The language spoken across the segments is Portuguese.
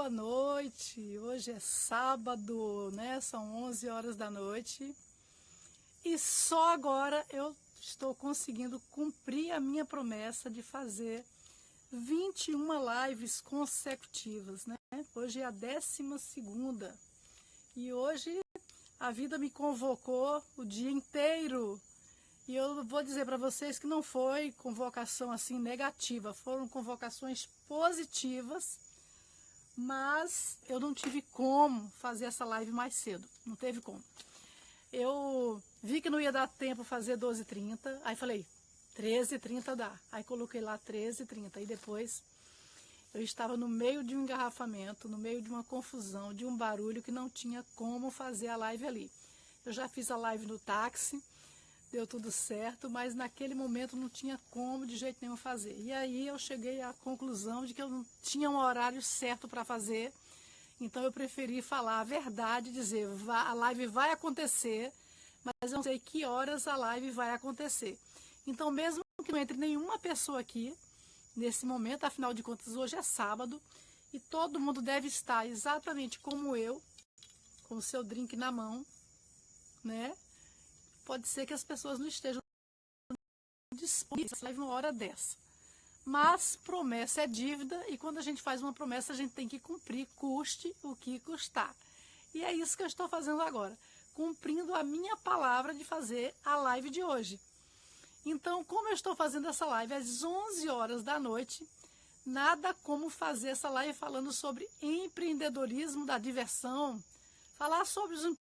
boa noite. Hoje é sábado, né? São 11 horas da noite. E só agora eu estou conseguindo cumprir a minha promessa de fazer 21 lives consecutivas, né? Hoje é a 12ª. E hoje a vida me convocou o dia inteiro. E eu vou dizer para vocês que não foi convocação assim negativa, foram convocações positivas, mas eu não tive como fazer essa live mais cedo, não teve como. Eu vi que não ia dar tempo fazer 12h30, aí falei, 13h30 dá. Aí coloquei lá 13h30 e depois eu estava no meio de um engarrafamento, no meio de uma confusão, de um barulho que não tinha como fazer a live ali. Eu já fiz a live no táxi, deu tudo certo, mas naquele momento não tinha como de jeito nenhum fazer. E aí eu cheguei à conclusão de que eu não tinha um horário certo para fazer, então eu preferi falar a verdade, dizer, a live vai acontecer, mas eu não sei que horas a live vai acontecer. Então mesmo que não entre nenhuma pessoa aqui, nesse momento, afinal de contas hoje é sábado, e todo mundo deve estar exatamente como eu, com o seu drink na mão, né? Pode ser que as pessoas não estejam disponíveis a live uma hora dessa. Mas promessa é dívida e quando a gente faz uma promessa a gente tem que cumprir, custe o que custar. E é isso que eu estou fazendo agora, cumprindo a minha palavra de fazer a live de hoje. Então, como eu estou fazendo essa live às 11 horas da noite, nada como fazer essa live falando sobre empreendedorismo da diversão, falar sobre os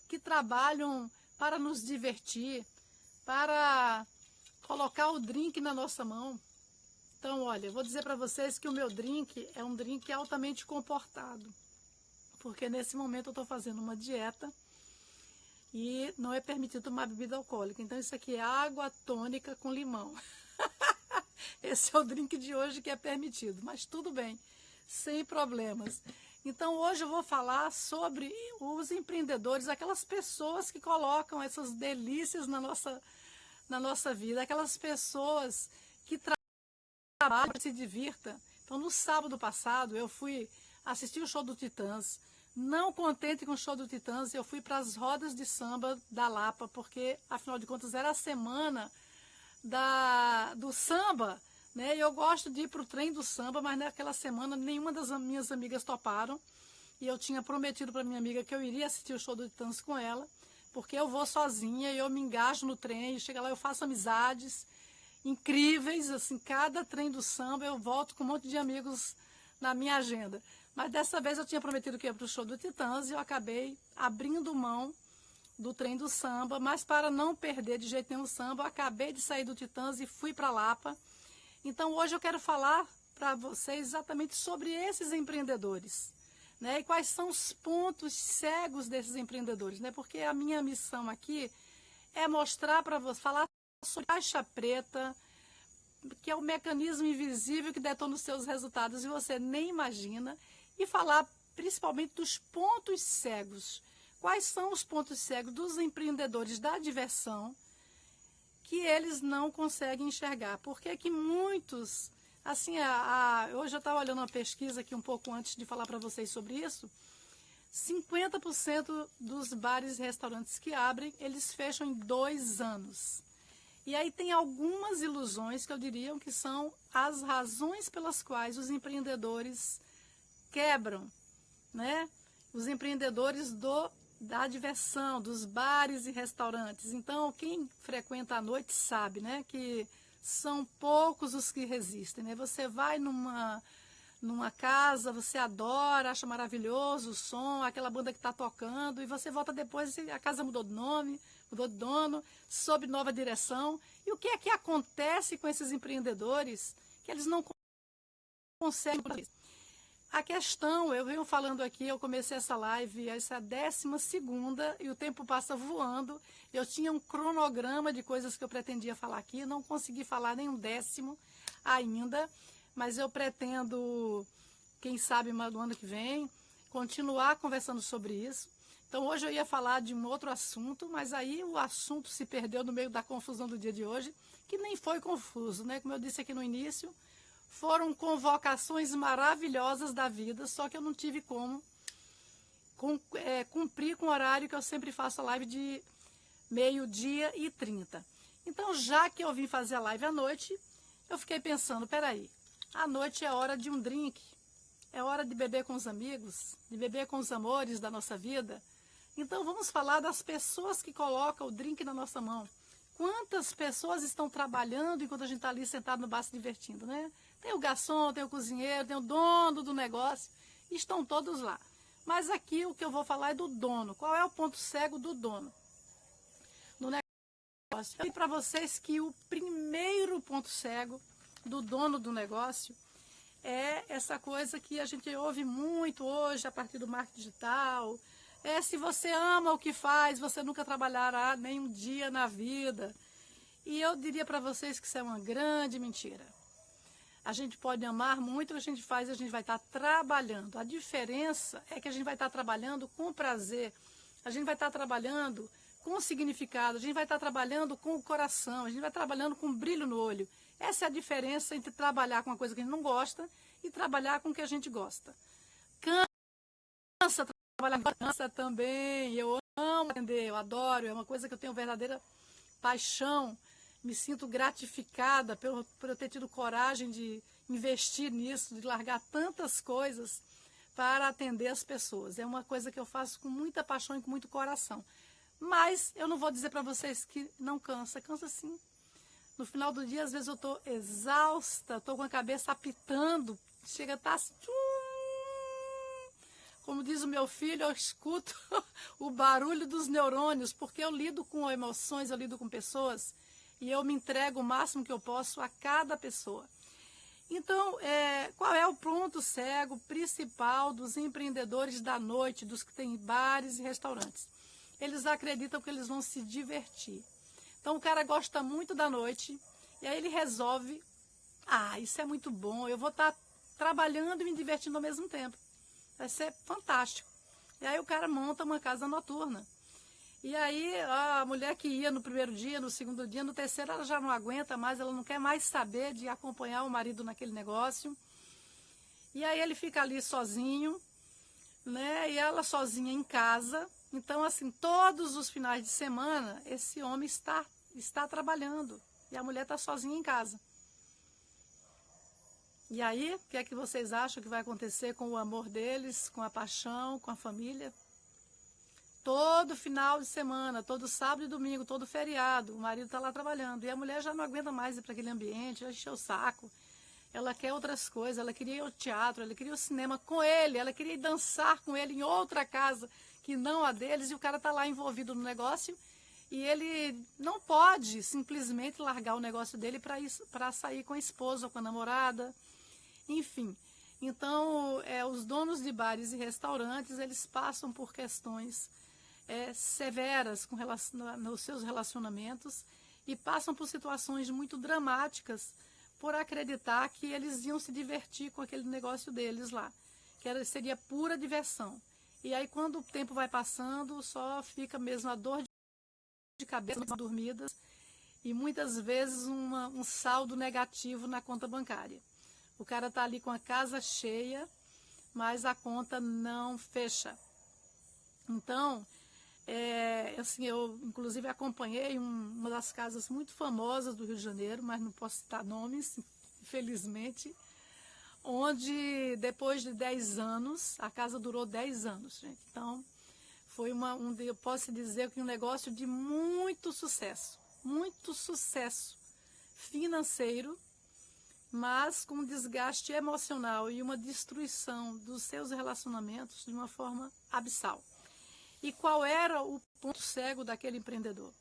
que trabalham para nos divertir, para colocar o drink na nossa mão. Então, olha, eu vou dizer para vocês que o meu drink é um drink altamente comportado, porque nesse momento eu estou fazendo uma dieta e não é permitido tomar bebida alcoólica. Então, isso aqui é água tônica com limão. Esse é o drink de hoje que é permitido, mas tudo bem, sem problemas. Então, hoje eu vou falar sobre os empreendedores, aquelas pessoas que colocam essas delícias na nossa vida, aquelas pessoas que trabalham, se divirtam. Então, no sábado passado, eu fui assistir o show do Titãs. Não contente com o show do Titãs, eu fui para as rodas de samba da Lapa, porque, afinal de contas, era a semana do samba, né? Eu gosto de ir para o trem do samba, mas naquela semana nenhuma das minhas amigas toparam. E eu tinha prometido para minha amiga que eu iria assistir o show do Titãs com ela, porque eu vou sozinha e eu me engajo no trem, chega lá eu faço amizades incríveis, assim, cada trem do samba eu volto com um monte de amigos na minha agenda. Mas dessa vez eu tinha prometido que ia para o show do Titãs e eu acabei abrindo mão do trem do samba, mas para não perder de jeito nenhum o samba, eu acabei de sair do Titãs e fui para Lapa. Então hoje eu quero falar para vocês exatamente sobre esses empreendedores, né? E quais são os pontos cegos desses empreendedores, né? Porque a minha missão aqui é mostrar para vocês, falar sobre caixa preta, que é o mecanismo invisível que detona os seus resultados e você nem imagina, e falar principalmente dos pontos cegos. Quais são os pontos cegos dos empreendedores da diversão que eles não conseguem enxergar? Por que que muitos, assim, hoje eu estava olhando uma pesquisa aqui um pouco antes de falar para vocês sobre isso, 50% dos bares e restaurantes que abrem, eles fecham em 2 anos. E aí tem algumas ilusões que eu diria que são as razões pelas quais os empreendedores quebram, né? Os empreendedores da diversão, dos bares e restaurantes. Então, quem frequenta à noite sabe, né, que são poucos os que resistem, né? Você vai numa casa, você adora, acha maravilhoso o som, aquela banda que está tocando, e você volta depois e a casa mudou de nome, mudou de dono, sob nova direção. E o que é que acontece com esses empreendedores que eles não conseguem? A questão, eu venho falando aqui, eu comecei essa live, essa é a 12ª, e o tempo passa voando. Eu tinha um cronograma de coisas que eu pretendia falar aqui, não consegui falar nem um décimo ainda, mas eu pretendo, quem sabe no ano que vem, continuar conversando sobre isso. Então hoje eu ia falar de um outro assunto, mas aí o assunto se perdeu no meio da confusão do dia de hoje, que nem foi confuso, né? Como eu disse aqui no início, foram convocações maravilhosas da vida, só que eu não tive como cumprir com o horário que eu sempre faço a live de 12h30. Então, já que eu vim fazer a live à noite, eu fiquei pensando, peraí, à noite é hora de um drink, é hora de beber com os amigos, de beber com os amores da nossa vida. Então, vamos falar das pessoas que colocam o drink na nossa mão. Quantas pessoas estão trabalhando enquanto a gente está ali sentado no bar se divertindo, né? Tem o garçom, tem o cozinheiro, tem o dono do negócio, estão todos lá. Mas aqui o que eu vou falar é do dono. Qual é o ponto cego do dono no negócio? Eu digo para vocês que o primeiro ponto cego do dono do negócio é essa coisa que a gente ouve muito hoje a partir do marketing digital. Se você ama o que faz, você nunca trabalhará nem um dia na vida. E eu diria para vocês que isso é uma grande mentira. A gente pode amar muito o que a gente faz e a gente vai estar trabalhando. A diferença é que a gente vai estar trabalhando com prazer, a gente vai estar trabalhando com significado, a gente vai estar trabalhando com o coração, a gente vai trabalhando com brilho no olho. Essa é a diferença entre trabalhar com uma coisa que a gente não gosta e trabalhar com o que a gente gosta. Cansa trabalhar, cansa também. Eu amo atender, eu adoro, é uma coisa que eu tenho verdadeira paixão. Me sinto gratificada por eu ter tido coragem de investir nisso, de largar tantas coisas para atender as pessoas. É uma coisa que eu faço com muita paixão e com muito coração. Mas eu não vou dizer para vocês que não cansa. Cansa sim. No final do dia, às vezes eu estou exausta, estou com a cabeça apitando, chega a estar... Como diz o meu filho, eu escuto o barulho dos neurônios, porque eu lido com emoções, eu lido com pessoas, e eu me entrego o máximo que eu posso a cada pessoa. Então, qual é o ponto cego principal dos empreendedores da noite, dos que têm bares e restaurantes? Eles acreditam que eles vão se divertir. Então, o cara gosta muito da noite, e aí ele resolve, isso é muito bom, eu vou estar trabalhando e me divertindo ao mesmo tempo. Vai ser fantástico. E aí o cara monta uma casa noturna. E aí a mulher que ia no primeiro dia, no segundo dia, no terceiro, ela já não aguenta mais, ela não quer mais saber de acompanhar o marido naquele negócio. E aí ele fica ali sozinho, né? E ela sozinha em casa. Então, assim, todos os finais de semana, esse homem está trabalhando. E a mulher está sozinha em casa. E aí, o que é que vocês acham que vai acontecer com o amor deles, com a paixão, com a família? Todo final de semana, todo sábado e domingo, todo feriado, o marido está lá trabalhando. E a mulher já não aguenta mais ir para aquele ambiente, já encheu o saco. Ela quer outras coisas, ela queria ir ao teatro, ela queria ir ao cinema com ele, ela queria ir dançar com ele em outra casa que não a deles, e o cara está lá envolvido no negócio. E ele não pode simplesmente largar o negócio dele para sair com a esposa ou com a namorada. Enfim, então os donos de bares e restaurantes, eles passam por questões severas nos seus relacionamentos e passam por situações muito dramáticas por acreditar que eles iam se divertir com aquele negócio deles lá, que seria pura diversão. E aí quando o tempo vai passando, só fica mesmo a dor de cabeça, dormidas e muitas vezes um saldo negativo na conta bancária. O cara está ali com a casa cheia, mas a conta não fecha. Então, assim, eu inclusive acompanhei uma das casas muito famosas do Rio de Janeiro, mas não posso citar nomes, infelizmente, onde depois de 10 anos, a casa durou 10 anos, gente. Então, foi eu posso dizer que um negócio de muito sucesso financeiro, mas com um desgaste emocional e uma destruição dos seus relacionamentos de uma forma abissal. E qual era o ponto cego daquele empreendedor?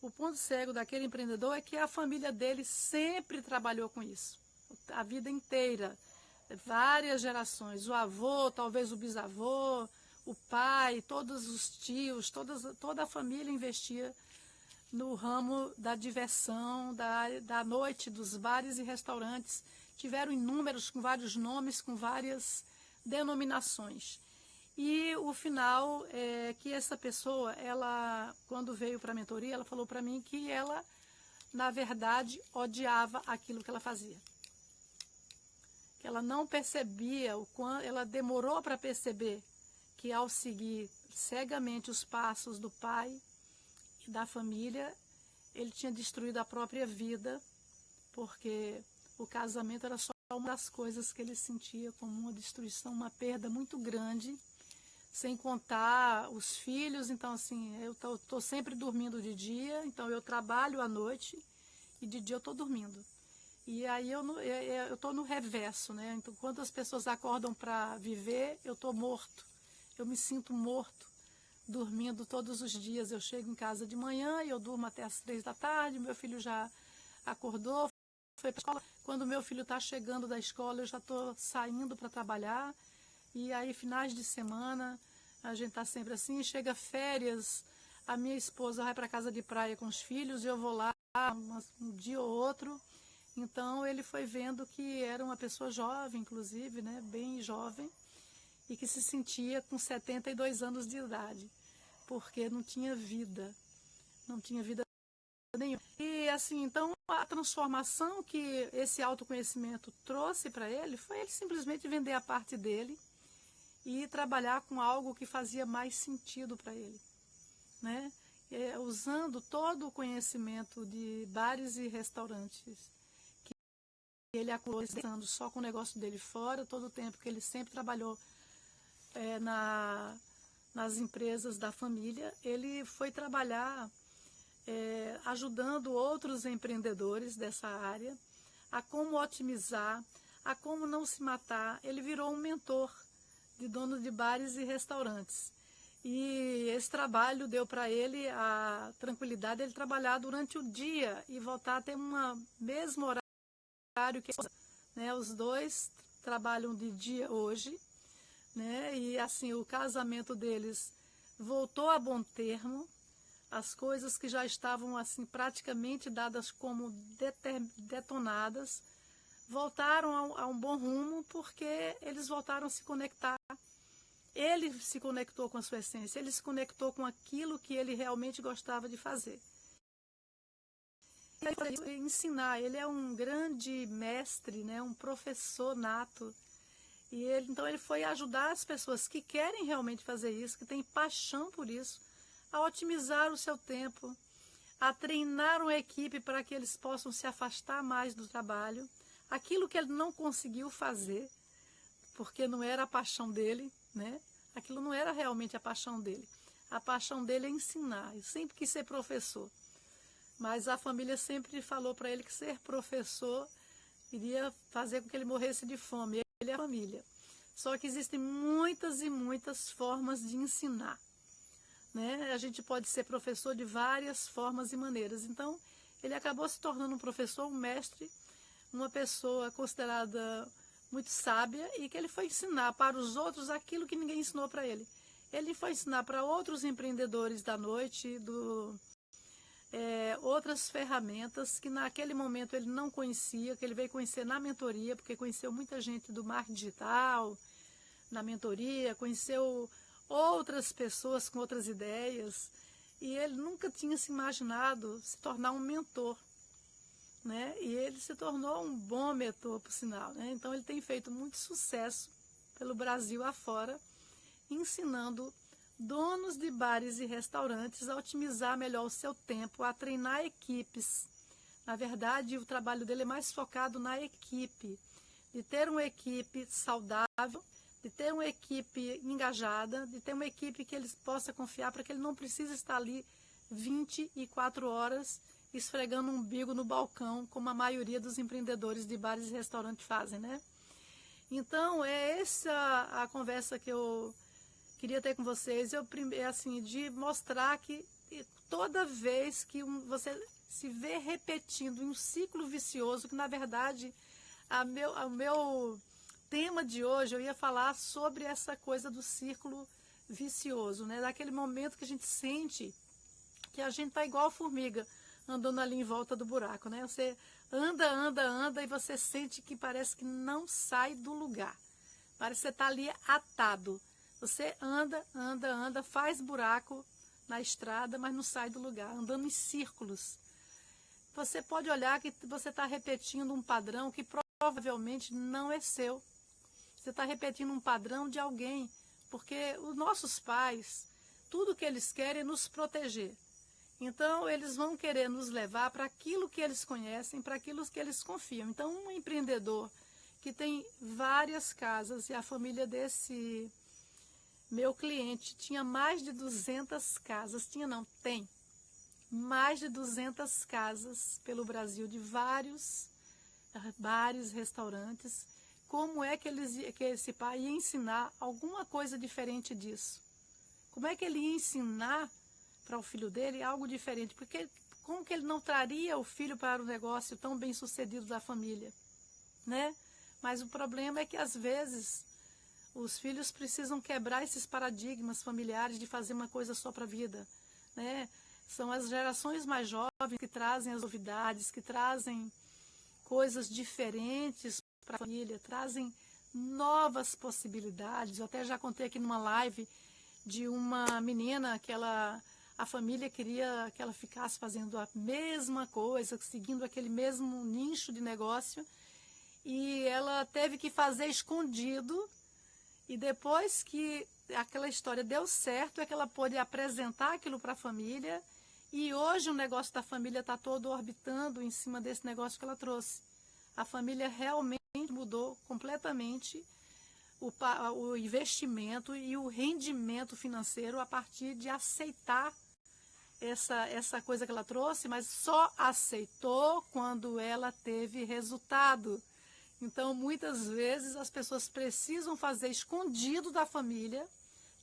O ponto cego daquele empreendedor é que a família dele sempre trabalhou com isso, a vida inteira, várias gerações, o avô, talvez o bisavô, o pai, todos os tios, toda a família investia no ramo da diversão, da noite, dos bares e restaurantes. Tiveram inúmeros, com vários nomes, com várias denominações. E o final é que essa pessoa, ela, quando veio para a mentoria, ela falou para mim que ela, na verdade, odiava aquilo que ela fazia. que ela não percebia, ela demorou para perceber que ao seguir cegamente os passos do pai e da família, ele tinha destruído a própria vida, porque o casamento era só uma das coisas que ele sentia como uma destruição, uma perda muito grande, sem contar os filhos. Então, assim, eu estou sempre dormindo de dia, então eu trabalho à noite e de dia eu estou dormindo. E aí eu estou no reverso, né? Então, quando as pessoas acordam para viver, eu estou morto. Eu me sinto morto, dormindo todos os dias. Eu chego em casa de manhã e eu durmo até as 3 da tarde, meu filho já acordou, foi para a escola. Quando meu filho está chegando da escola, eu já estou saindo para trabalhar. E aí, finais de semana, a gente está sempre assim. Chega férias, a minha esposa vai para casa de praia com os filhos, e eu vou lá um dia ou outro. Então, ele foi vendo que era uma pessoa jovem, inclusive, né, bem jovem, e que se sentia com 72 anos de idade, porque não tinha vida nenhuma. E assim, então, a transformação que esse autoconhecimento trouxe para ele foi ele simplesmente vender a parte dele e trabalhar com algo que fazia mais sentido para ele, né? Usando todo o conhecimento de bares e restaurantes que ele acumulou só com o negócio dele fora, todo o tempo que ele sempre trabalhou nas empresas da família, ele foi trabalhar ajudando outros empreendedores dessa área a como otimizar, a como não se matar. Ele virou um mentor de donos de bares e restaurantes. E esse trabalho deu para ele a tranquilidade de ele trabalhar durante o dia e voltar a ter um mesmo horário que né? Os dois trabalham de dia hoje, né? E assim, o casamento deles voltou a bom termo. As coisas que já estavam assim praticamente dadas como detonadas voltaram a um bom rumo, porque eles voltaram a se conectar. Ele se conectou com a sua essência, ele se conectou com aquilo que ele realmente gostava de fazer. E ensinar, ele é um grande mestre, né, um professor nato. E então ele foi ajudar as pessoas que querem realmente fazer isso, que têm paixão por isso, a otimizar o seu tempo, a treinar uma equipe para que eles possam se afastar mais do trabalho, aquilo que ele não conseguiu fazer, porque não era a paixão dele, né? Aquilo não era realmente a paixão dele. A paixão dele é ensinar. Ele sempre quis ser professor, mas a família sempre falou para ele que ser professor iria fazer com que ele morresse de fome. Ele é a família. Só que existem muitas e muitas formas de ensinar, né? A gente pode ser professor de várias formas e maneiras. Então, ele acabou se tornando um professor, um mestre, uma pessoa considerada muito sábia, e que ele foi ensinar para os outros aquilo que ninguém ensinou para ele. Ele foi ensinar para outros empreendedores da noite, outras ferramentas que naquele momento ele não conhecia, que ele veio conhecer na mentoria, porque conheceu muita gente do marketing digital, na mentoria, conheceu outras pessoas com outras ideias, e ele nunca tinha se imaginado se tornar um mentor, né? E ele se tornou um bom mentor, por sinal, né? Então ele tem feito muito sucesso pelo Brasil afora, ensinando donos de bares e restaurantes a otimizar melhor o seu tempo, a treinar equipes. Na verdade, o trabalho dele é mais focado na equipe, de ter uma equipe saudável, de ter uma equipe engajada, de ter uma equipe que eles possam confiar, para que ele não precise estar ali 24 horas esfregando um umbigo no balcão, como a maioria dos empreendedores de bares e restaurantes fazem, né? Então, é essa a conversa que eu queria ter com vocês, assim, de mostrar que toda vez que você se vê repetindo em um ciclo vicioso, que na verdade o meu tema de hoje eu ia falar sobre essa coisa do círculo vicioso, né? Daquele momento que a gente sente que a gente está igual formiga, andando ali em volta do buraco, né? Você anda e você sente que parece que não sai do lugar. Parece que você está ali atado. Você anda, faz buraco na estrada, mas não sai do lugar, andando em círculos. Você pode olhar que você está repetindo um padrão que provavelmente não é seu. Você está repetindo um padrão de alguém, porque os nossos pais, tudo que eles querem é nos proteger. Então, eles vão querer nos levar para aquilo que eles conhecem, para aquilo que eles confiam. Então, um empreendedor que tem várias casas, e a família desse meu cliente tinha mais de 200 casas, tem mais de 200 casas pelo Brasil, de vários bares, restaurantes. Como é que esse pai ia ensinar alguma coisa diferente disso? Como é que ele ia ensinar para o filho dele algo diferente? Porque como que ele não traria o filho para o negócio tão bem sucedido da família, né? Mas o problema é que às vezes os filhos precisam quebrar esses paradigmas familiares de fazer uma coisa só para a vida, né? São as gerações mais jovens que trazem as novidades, que trazem coisas diferentes para a família, trazem novas possibilidades. Eu até já contei aqui numa live de uma menina que a família queria que ela ficasse fazendo a mesma coisa, seguindo aquele mesmo nicho de negócio, e ela teve que fazer escondido, e depois que aquela história deu certo, é que ela pôde apresentar aquilo para a família, e hoje o negócio da família está todo orbitando em cima desse negócio que ela trouxe. A família realmente mudou completamente o investimento e o rendimento financeiro a partir de aceitar essa coisa que ela trouxe, mas só aceitou quando ela teve resultado. Então, muitas vezes, as pessoas precisam fazer escondido da família,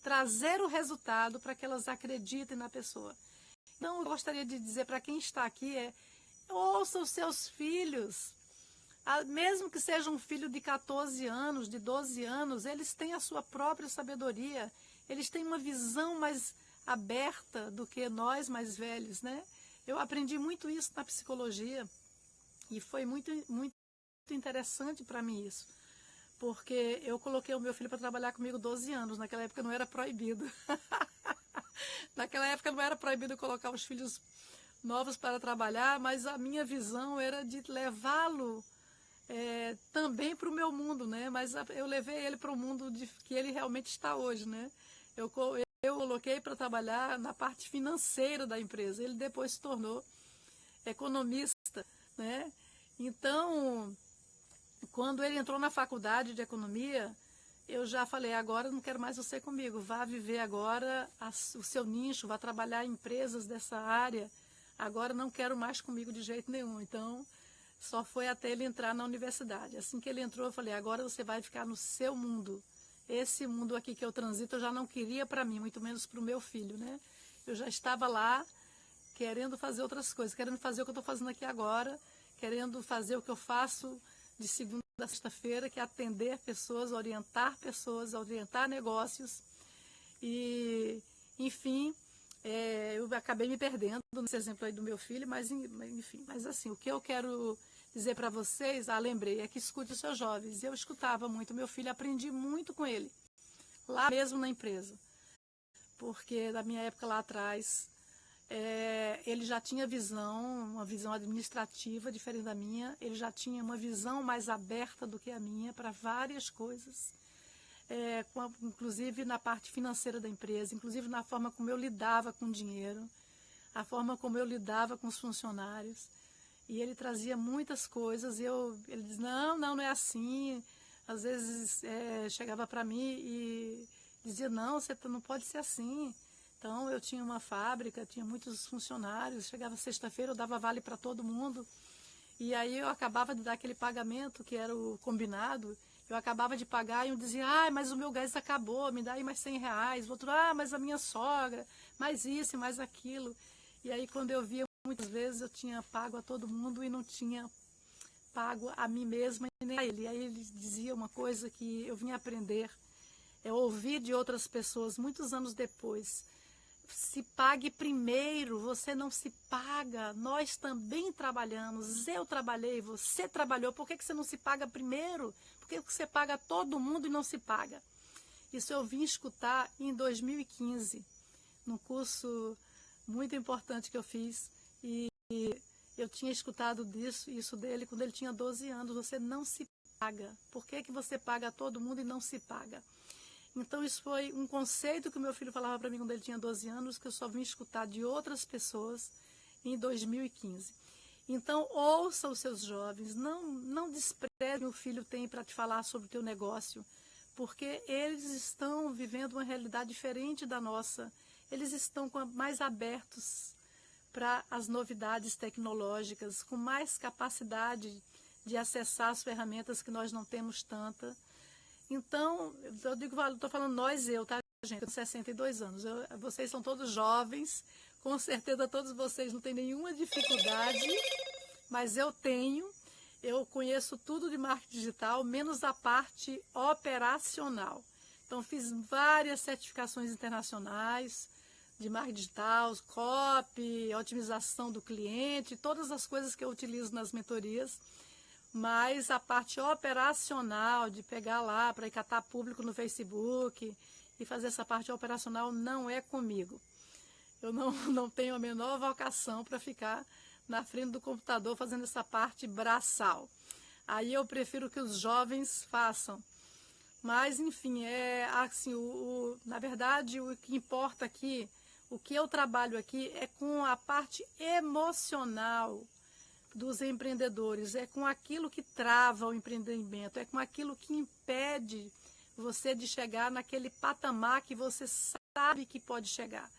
trazer o resultado para que elas acreditem na pessoa. Então, eu gostaria de dizer para quem está aqui, ouça os seus filhos. Mesmo que seja um filho de 14 anos, de 12 anos, eles têm a sua própria sabedoria, eles têm uma visão mais aberta do que nós mais velhos, né? Eu aprendi muito isso na psicologia e foi muito interessante para mim isso, porque eu coloquei o meu filho para trabalhar comigo 12 anos, naquela época não era proibido. Naquela época não era proibido colocar os filhos novos para trabalhar, mas a minha visão era de levá-lo também para o meu mundo, né? Mas eu levei ele para o mundo que ele realmente está hoje, né? Eu coloquei para trabalhar na parte financeira da empresa. Ele depois se tornou economista, né? Então, quando ele entrou na faculdade de economia, eu já falei, agora eu não quero mais você comigo, vá viver agora o seu nicho, vá trabalhar em empresas dessa área, agora não quero mais comigo de jeito nenhum. Então, só foi até ele entrar na universidade. Assim que ele entrou, eu falei, agora você vai ficar no seu mundo. Esse mundo aqui que eu transito, eu já não queria para mim, muito menos para o meu filho, né? Eu já estava lá querendo fazer outras coisas, querendo fazer o que eu estou fazendo aqui agora, querendo fazer o que eu faço de segunda a sexta-feira, que é atender pessoas, orientar negócios. E, enfim, eu acabei me perdendo nesse exemplo aí do meu filho, mas enfim, mas assim, o que eu quero dizer para vocês, lembrei, é que escute os seus jovens. Eu escutava muito meu filho, aprendi muito com ele, lá mesmo na empresa, porque da minha época lá atrás, ele já tinha uma visão administrativa diferente da minha, ele já tinha uma visão mais aberta do que a minha para várias coisas, inclusive na parte financeira da empresa, inclusive na forma como eu lidava com o dinheiro, a forma como eu lidava com os funcionários. E ele trazia muitas coisas, ele dizia, não é assim. Às vezes chegava para mim e dizia, não, você não pode ser assim. Então, eu tinha uma fábrica, tinha muitos funcionários, chegava sexta-feira, eu dava vale para todo mundo. E aí eu acabava de dar aquele pagamento, que era o combinado, eu acabava de pagar e eu dizia, mas o meu gás acabou, me dá aí mais R$100. O outro, mas a minha sogra, mais isso e mais aquilo. E aí, quando eu via, muitas vezes eu tinha pago a todo mundo e não tinha pago a mim mesma e nem a ele. E aí ele dizia uma coisa que eu vim aprender, ouvir de outras pessoas muitos anos depois. Se pague primeiro, você não se paga, nós também trabalhamos, eu trabalhei, você trabalhou, por que você não se paga primeiro? Por que você paga a todo mundo e não se paga? Isso eu vim escutar em 2015, num curso muito importante que eu fiz, e Eu tinha escutado isso dele quando ele tinha 12 anos. Você não se paga. Por que que você paga a todo mundo e não se paga? Então, isso foi um conceito que o meu filho falava para mim quando ele tinha 12 anos, que eu só vim escutar de outras pessoas em 2015. Então, ouça os seus jovens, não despreze o que o filho tem para te falar sobre o teu negócio, porque eles estão vivendo uma realidade diferente da nossa. Eles estão mais abertos para as novidades tecnológicas, com mais capacidade de acessar as ferramentas que nós não temos tanta. Então, eu digo, estou falando tá, gente? Eu tenho 62 anos. Vocês são todos jovens, com certeza todos vocês não têm nenhuma dificuldade, mas eu conheço tudo de marketing digital, menos a parte operacional. Então, fiz várias certificações internacionais de marketing digital, copy, otimização do cliente, todas as coisas que eu utilizo nas mentorias. Mas a parte operacional, de pegar lá para catar público no Facebook e fazer essa parte operacional, não é comigo. Eu não tenho a menor vocação para ficar na frente do computador fazendo essa parte braçal. Aí eu prefiro que os jovens façam. Mas, enfim, assim, na verdade, o que importa aqui, o que eu trabalho aqui é com a parte emocional dos empreendedores, é com aquilo que trava o empreendimento, é com aquilo que impede você de chegar naquele patamar que você sabe que pode chegar.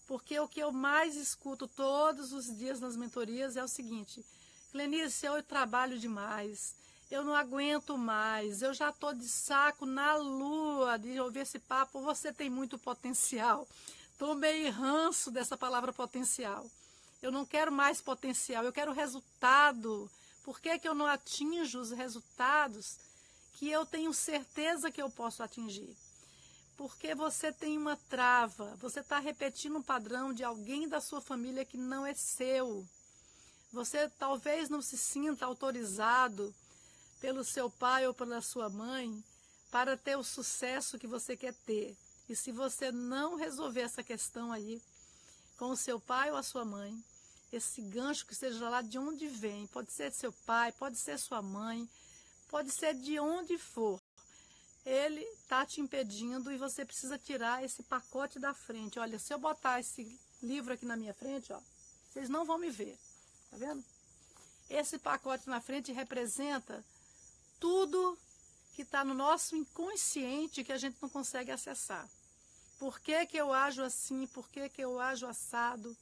Porque o que eu mais escuto todos os dias nas mentorias é o seguinte: Clenice, eu trabalho demais, eu não aguento mais, eu já estou de saco na lua de ouvir esse papo, você tem muito potencial. Tomei ranço dessa palavra potencial. Eu não quero mais potencial, eu quero resultado. Por que que eu não atinjo os resultados que eu tenho certeza que eu posso atingir? Porque você tem uma trava, você está repetindo um padrão de alguém da sua família que não é seu. Você talvez não se sinta autorizado pelo seu pai ou pela sua mãe para ter o sucesso que você quer ter. E se você não resolver essa questão aí com o seu pai ou a sua mãe, esse gancho que seja lá de onde vem, pode ser seu pai, pode ser sua mãe, pode ser de onde for, ele está te impedindo e você precisa tirar esse pacote da frente. Olha, se eu botar esse livro aqui na minha frente, ó, vocês não vão me ver, tá vendo? Esse pacote na frente representa tudo que está no nosso inconsciente que a gente não consegue acessar. Por que que eu ajo assim? Por que que eu ajo assado?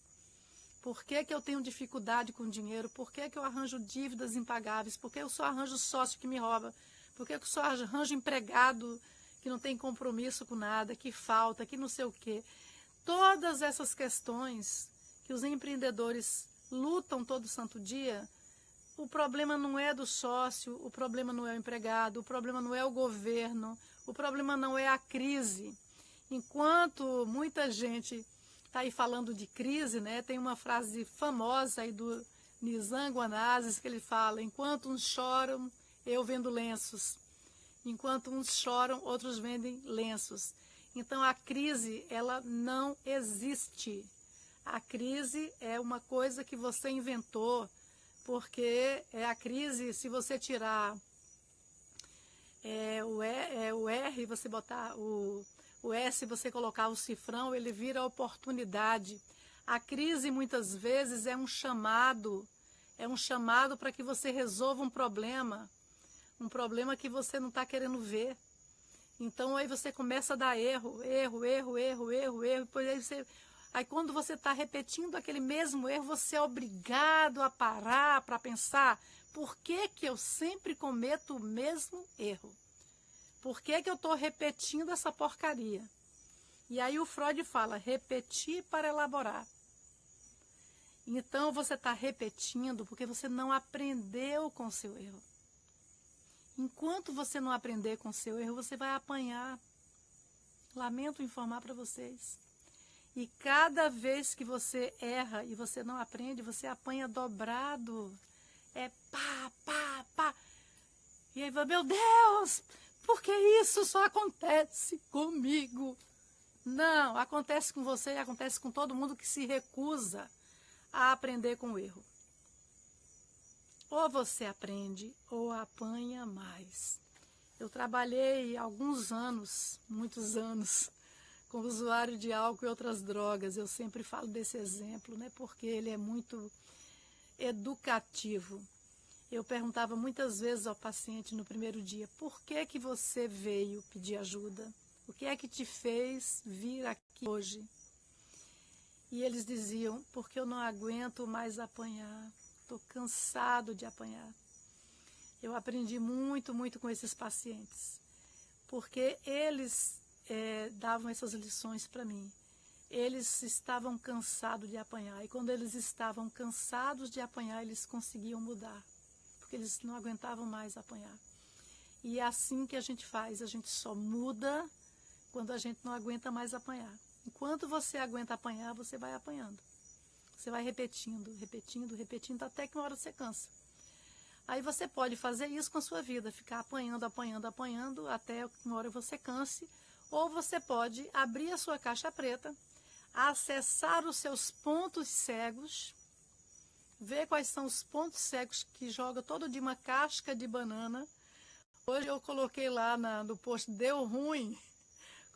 Por que que eu tenho dificuldade com dinheiro? Por que que eu arranjo dívidas impagáveis? Por que eu só arranjo sócio que me rouba? Por que eu só arranjo empregado que não tem compromisso com nada, que falta, que não sei o quê? Todas essas questões que os empreendedores lutam todo santo dia, o problema não é do sócio, o problema não é o empregado, o problema não é o governo, o problema não é a crise. Enquanto muita gente está aí falando de crise, né? Tem uma frase famosa aí do Nizam Guanazes que ele fala: enquanto uns choram, eu vendo lenços. Enquanto uns choram, outros vendem lenços. Então a crise, ela não existe. A crise é uma coisa que você inventou, porque a crise, se você tirar o R, você botar o S, você colocar o cifrão, ele vira oportunidade. A crise, muitas vezes, é um chamado para que você resolva um problema que você não está querendo ver. Então, aí você começa a dar erro, depois aí quando você está repetindo aquele mesmo erro, você é obrigado a parar para pensar: por que que eu sempre cometo o mesmo erro? Por que que eu estou repetindo essa porcaria? E aí o Freud fala: repetir para elaborar. Então você está repetindo porque você não aprendeu com o seu erro. Enquanto você não aprender com o seu erro, você vai apanhar. Lamento informar para vocês. E cada vez que você erra e você não aprende, você apanha dobrado. É pá, pá, pá. E aí vai: meu Deus, por que isso só acontece comigo? Não, acontece com você e acontece com todo mundo que se recusa a aprender com o erro. ou você aprende ou apanha mais. Eu trabalhei alguns anos, muitos anos, como usuário de álcool e outras drogas. Eu sempre falo desse exemplo, né, porque ele é muito educativo. Eu perguntava muitas vezes ao paciente no primeiro dia: por que que você veio pedir ajuda? O que é que te fez vir aqui hoje? E eles diziam: porque eu não aguento mais apanhar, estou cansado de apanhar. Eu aprendi muito, muito com esses pacientes, porque eles davam essas lições para mim. Eles estavam cansados de apanhar, e quando eles estavam cansados de apanhar, eles conseguiam mudar, porque eles não aguentavam mais apanhar. E é assim que a gente faz, a gente só muda quando a gente não aguenta mais apanhar. Enquanto você aguenta apanhar, você vai apanhando. Você vai repetindo, repetindo, repetindo, até que uma hora você cansa. Aí você pode fazer isso com a sua vida, ficar apanhando, apanhando, apanhando, até que uma hora você canse. Ou você pode abrir a sua caixa preta, acessar os seus pontos cegos, ver quais são os pontos cegos que joga todo dia uma casca de banana. Hoje eu coloquei lá no post, deu ruim,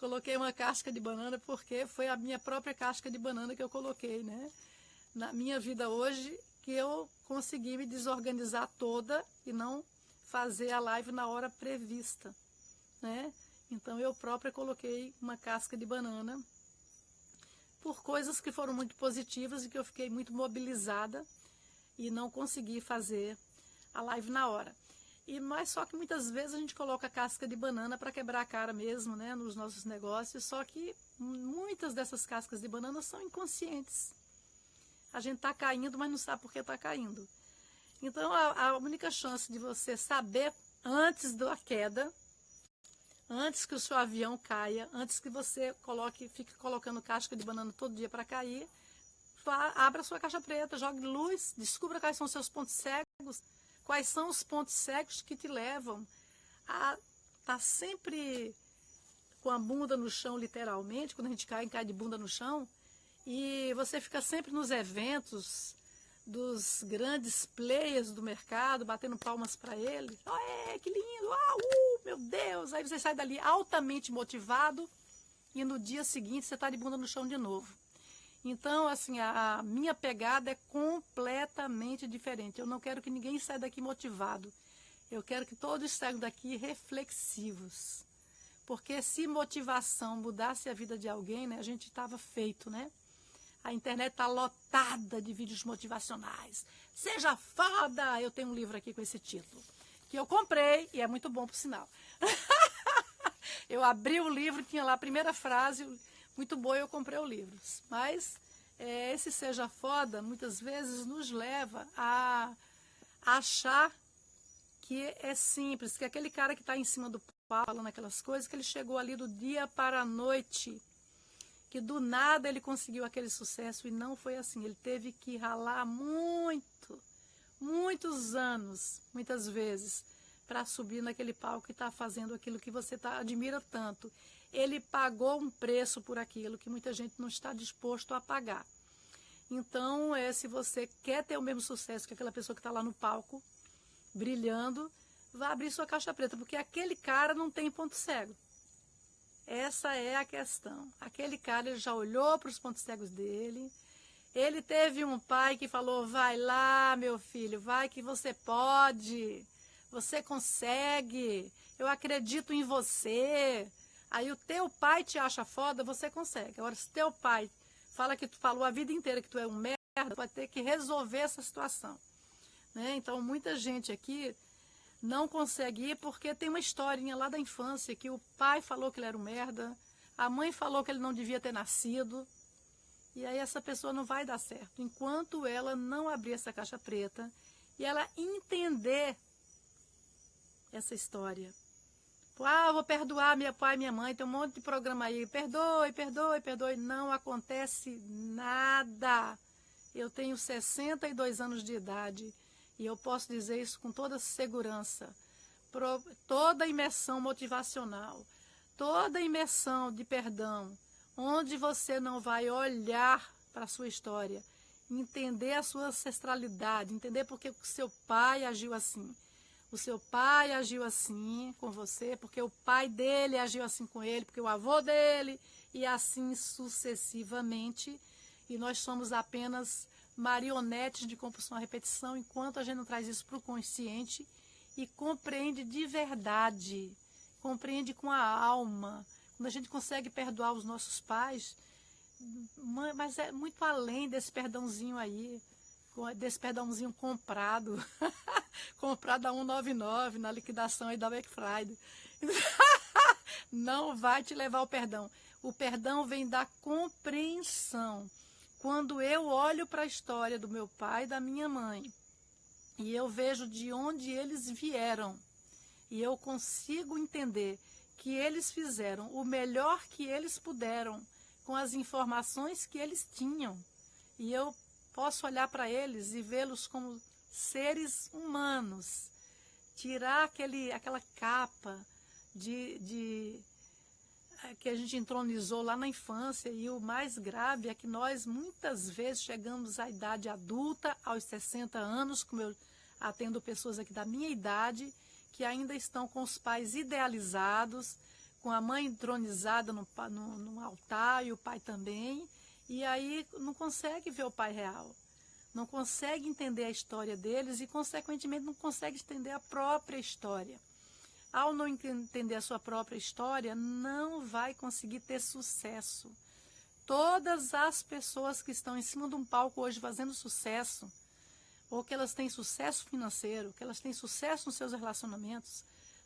coloquei uma casca de banana porque foi a minha própria casca de banana que eu coloquei, né? Na minha vida hoje, que eu consegui me desorganizar toda e não fazer a live na hora prevista, né? Então eu própria coloquei uma casca de banana por coisas que foram muito positivas e que eu fiquei muito mobilizada e não consegui fazer a live na hora. Mas só que muitas vezes a gente coloca casca de banana para quebrar a cara mesmo, né, nos nossos negócios, só que muitas dessas cascas de banana são inconscientes. A gente está caindo, mas não sabe por que está caindo. Então a única chance de você saber antes da queda, antes que o seu avião caia, antes que você fique colocando casca de banana todo dia para cair, abra a sua caixa preta, jogue luz, descubra quais são os seus pontos cegos, quais são os pontos cegos que te levam a estar sempre com a bunda no chão, literalmente. Quando a gente cai de bunda no chão, e você fica sempre nos eventos dos grandes players do mercado, batendo palmas para ele. Oh, que lindo! Meu Deus! Aí você sai dali altamente motivado e no dia seguinte você está de bunda no chão de novo. Então, assim, a minha pegada é completamente diferente. Eu não quero que ninguém saia daqui motivado. Eu quero que todos saiam daqui reflexivos. Porque se motivação mudasse a vida de alguém, né, a gente estava feito, né? A internet está lotada de vídeos motivacionais. Seja foda! Eu tenho um livro aqui com esse título, que eu comprei e é muito bom, por sinal. Eu abri o livro, tinha lá a primeira frase, muito boa, eu comprei o livro. Mas esse seja foda, muitas vezes nos leva a achar que é simples, que aquele cara que está em cima do palco falando aquelas coisas, que ele chegou ali do dia para a noite, que do nada ele conseguiu aquele sucesso, e não foi assim. Ele teve que ralar muitos anos, muitas vezes, para subir naquele palco e estar fazendo aquilo que você admira tanto. Ele pagou um preço por aquilo que muita gente não está disposto a pagar. Então, se você quer ter o mesmo sucesso que aquela pessoa que está lá no palco, brilhando, vá abrir sua caixa preta, porque aquele cara não tem ponto cego. Essa é a questão. Aquele cara, ele já olhou para os pontos cegos dele. Ele teve um pai que falou: vai lá, meu filho, vai que você pode. Você consegue. Eu acredito em você. Aí o teu pai te acha foda, você consegue. Agora, se teu pai fala que tu falou a vida inteira que tu é um merda, vai ter que resolver essa situação, né? Então, muita gente aqui não consegue ir porque tem uma historinha lá da infância que o pai falou que ele era um merda, a mãe falou que ele não devia ter nascido, e aí essa pessoa não vai dar certo enquanto ela não abrir essa caixa preta e ela entender essa história. Eu vou perdoar meu pai e minha mãe, tem um monte de programa aí, perdoe, perdoe, perdoe. Não acontece nada. Eu tenho 62 anos de idade e eu posso dizer isso com toda segurança. Toda imersão motivacional, toda imersão de perdão, onde você não vai olhar para a sua história entender a sua ancestralidade, entender porque o seu pai agiu assim. O seu pai agiu assim com você, porque o pai dele agiu assim com ele, porque o avô dele, e assim sucessivamente. E nós somos apenas marionetes de compulsão à repetição, enquanto a gente não traz isso para o consciente e compreende de verdade, compreende com a alma. Quando a gente consegue perdoar os nossos pais, mas é muito além desse perdãozinho aí, desse perdãozinho comprado, comprado a 199 na liquidação aí da Black Friday. Não vai te levar ao perdão. O perdão vem da compreensão. Quando eu olho para a história do meu pai e da minha mãe, e eu vejo de onde eles vieram, e eu consigo entender que eles fizeram o melhor que eles puderam com as informações que eles tinham, e eu posso olhar para eles e vê-los como seres humanos, tirar aquela capa que a gente entronizou lá na infância, e o mais grave é que nós muitas vezes chegamos à idade adulta, aos 60 anos, como eu atendo pessoas aqui da minha idade, que ainda estão com os pais idealizados, com a mãe entronizada no altar e o pai também, e aí não consegue ver o pai real, não consegue entender a história deles e, consequentemente, não consegue entender a própria história. Ao não entender a sua própria história, não vai conseguir ter sucesso. Todas as pessoas que estão em cima de um palco hoje fazendo sucesso, ou que elas têm sucesso financeiro, que elas têm sucesso nos seus relacionamentos,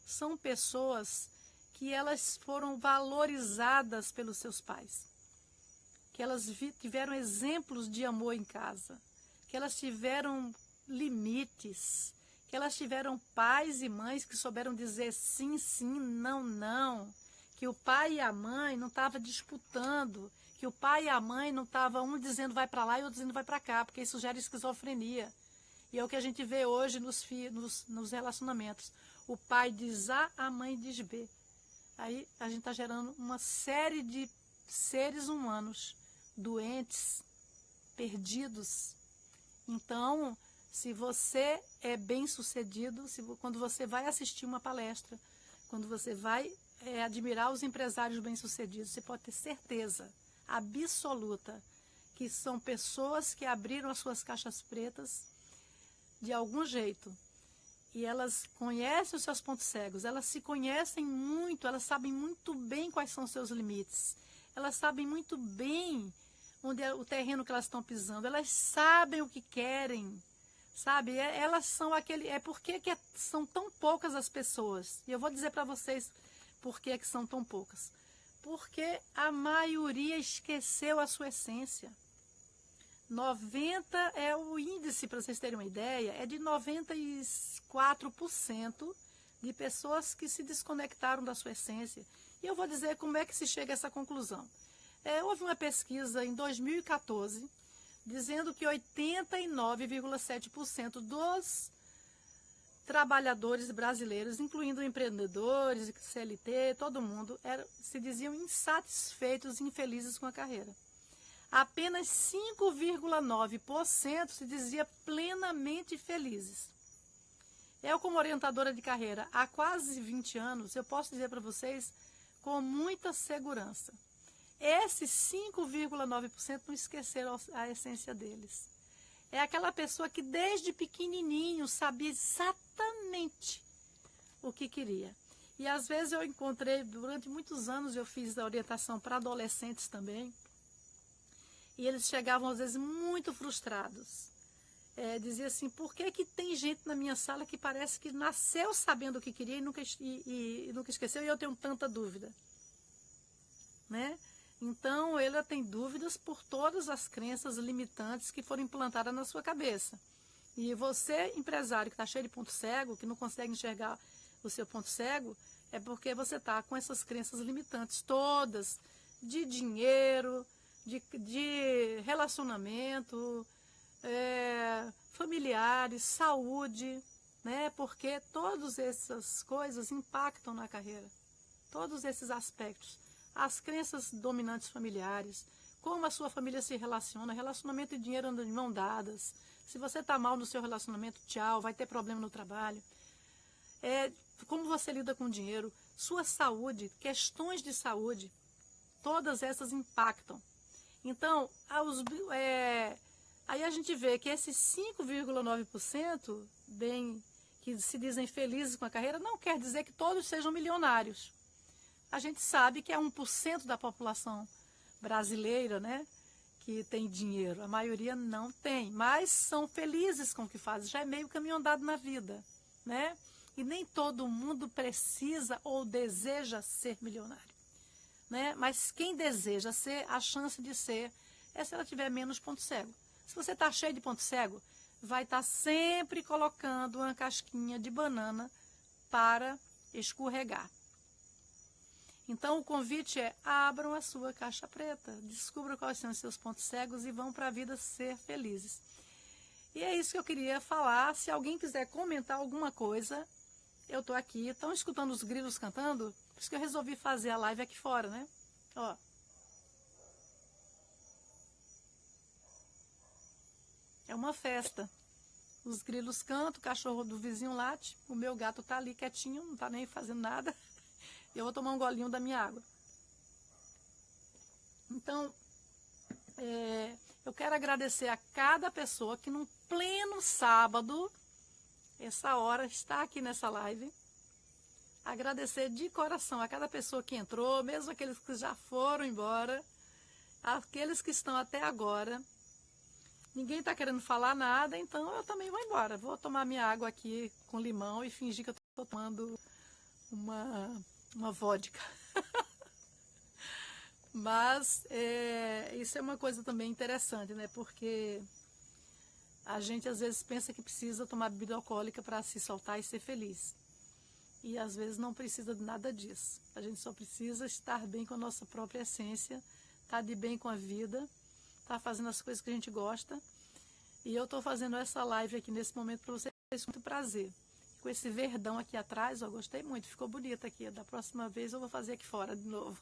são pessoas que elas foram valorizadas pelos seus pais, que elas tiveram exemplos de amor em casa, que elas tiveram limites, que elas tiveram pais e mães que souberam dizer sim, sim, não, não, que o pai e a mãe não estavam disputando, que o pai e a mãe não estavam um dizendo vai para lá e outro dizendo vai para cá, porque isso gera esquizofrenia. E é o que a gente vê hoje nos relacionamentos. O pai diz A, a mãe diz B. Aí a gente está gerando uma série de seres humanos doentes, perdidos. Então, se você é bem-sucedido, quando você vai assistir uma palestra, quando você vai admirar os empresários bem-sucedidos, você pode ter certeza absoluta que são pessoas que abriram as suas caixas pretas de algum jeito. E elas conhecem os seus pontos cegos, elas se conhecem muito, elas sabem muito bem quais são os seus limites, elas sabem muito bem onde é o terreno que elas estão pisando, elas sabem o que querem. Sabe, elas são porque são tão poucas as pessoas. E eu vou dizer para vocês por que são tão poucas. Porque a maioria esqueceu a sua essência. 90 é o índice, para vocês terem uma ideia, é de 94% de pessoas que se desconectaram da sua essência. E eu vou dizer como é que se chega a essa conclusão. Houve uma pesquisa em 2014, dizendo que 89,7% dos trabalhadores brasileiros, incluindo empreendedores, CLT, todo mundo, se diziam insatisfeitos e infelizes com a carreira. Apenas 5,9% se dizia plenamente felizes. Eu, como orientadora de carreira há quase 20 anos, eu posso dizer para vocês com muita segurança. Esses 5,9% não esqueceram a essência deles. É aquela pessoa que desde pequenininho sabia exatamente o que queria. E às vezes eu encontrei, durante muitos anos eu fiz a orientação para adolescentes também, e eles chegavam às vezes muito frustrados. Dizia assim, por que tem gente na minha sala que parece que nasceu sabendo o que queria e nunca esqueceu, e eu tenho tanta dúvida? Né? Então, ele tem dúvidas por todas as crenças limitantes que foram implantadas na sua cabeça. E você, empresário, que está cheio de ponto cego, que não consegue enxergar o seu ponto cego, é porque você está com essas crenças limitantes todas, de dinheiro, de relacionamento, familiares, saúde, né? Porque todas essas coisas impactam na carreira. Todos esses aspectos. As crenças dominantes familiares, como a sua família se relaciona. Relacionamento e dinheiro andam de mão dadas. Se você está mal no seu relacionamento, tchau, vai ter problema no trabalho. Como você lida com o dinheiro, sua saúde, questões de saúde, todas essas impactam. Então, aí a gente vê que esses 5,9% que se dizem felizes com a carreira, não quer dizer que todos sejam milionários. A gente sabe que é 1% da população brasileira, né, que tem dinheiro. A maioria não tem, mas são felizes com o que fazem. Já é meio caminho andado na vida, né? E nem todo mundo precisa ou deseja ser milionário, né? Mas quem deseja ser, a chance de ser é se ela tiver menos ponto cego. Se você está cheio de ponto cego, vai estar sempre colocando uma casquinha de banana para escorregar. Então, o convite é: abram a sua caixa preta, descubram quais são os seus pontos cegos e vão para a vida ser felizes. E é isso que eu queria falar. Se alguém quiser comentar alguma coisa, eu estou aqui. Estão escutando os grilos cantando? Por isso que eu resolvi fazer a live aqui fora, né? Ó. É uma festa. Os grilos cantam, o cachorro do vizinho late, o meu gato está ali quietinho, não está nem fazendo nada. Eu vou tomar um golinho da minha água. Então, eu quero agradecer a cada pessoa que num pleno sábado, essa hora, está aqui nessa live. Agradecer de coração a cada pessoa que entrou, mesmo aqueles que já foram embora, aqueles que estão até agora. Ninguém está querendo falar nada, então eu também vou embora. Vou tomar minha água aqui com limão e fingir que eu estou tomando uma vodka. Mas isso é uma coisa também interessante, né? Porque a gente às vezes pensa que precisa tomar bebida alcoólica para se soltar e ser feliz. E às vezes não precisa de nada disso. A gente só precisa estar bem com a nossa própria essência, estar de bem com a vida, estar fazendo as coisas que a gente gosta. E eu estou fazendo essa live aqui nesse momento para vocês com muito prazer. Com esse verdão aqui atrás, eu gostei muito, ficou bonito aqui. Da próxima vez eu vou fazer aqui fora de novo.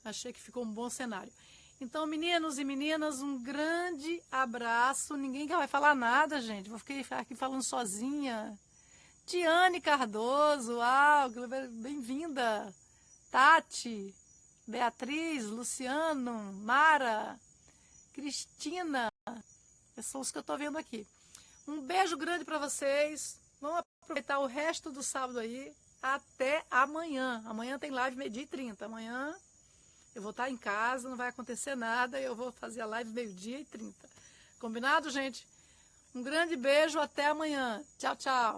Achei que ficou um bom cenário. Então, meninos e meninas, um grande abraço. Ninguém vai falar nada, gente. Vou ficar aqui falando sozinha. Tiane Cardoso, bem-vinda. Tati, Beatriz, Luciano, Mara, Cristina. Esses são os que eu estou vendo aqui. Um beijo grande para vocês. Vamos aproveitar o resto do sábado aí. Até amanhã. Amanhã tem live 12h30. Amanhã eu vou estar em casa, não vai acontecer nada. Eu vou fazer a live 12h30. Combinado, gente? Um grande beijo. Até amanhã. Tchau, tchau.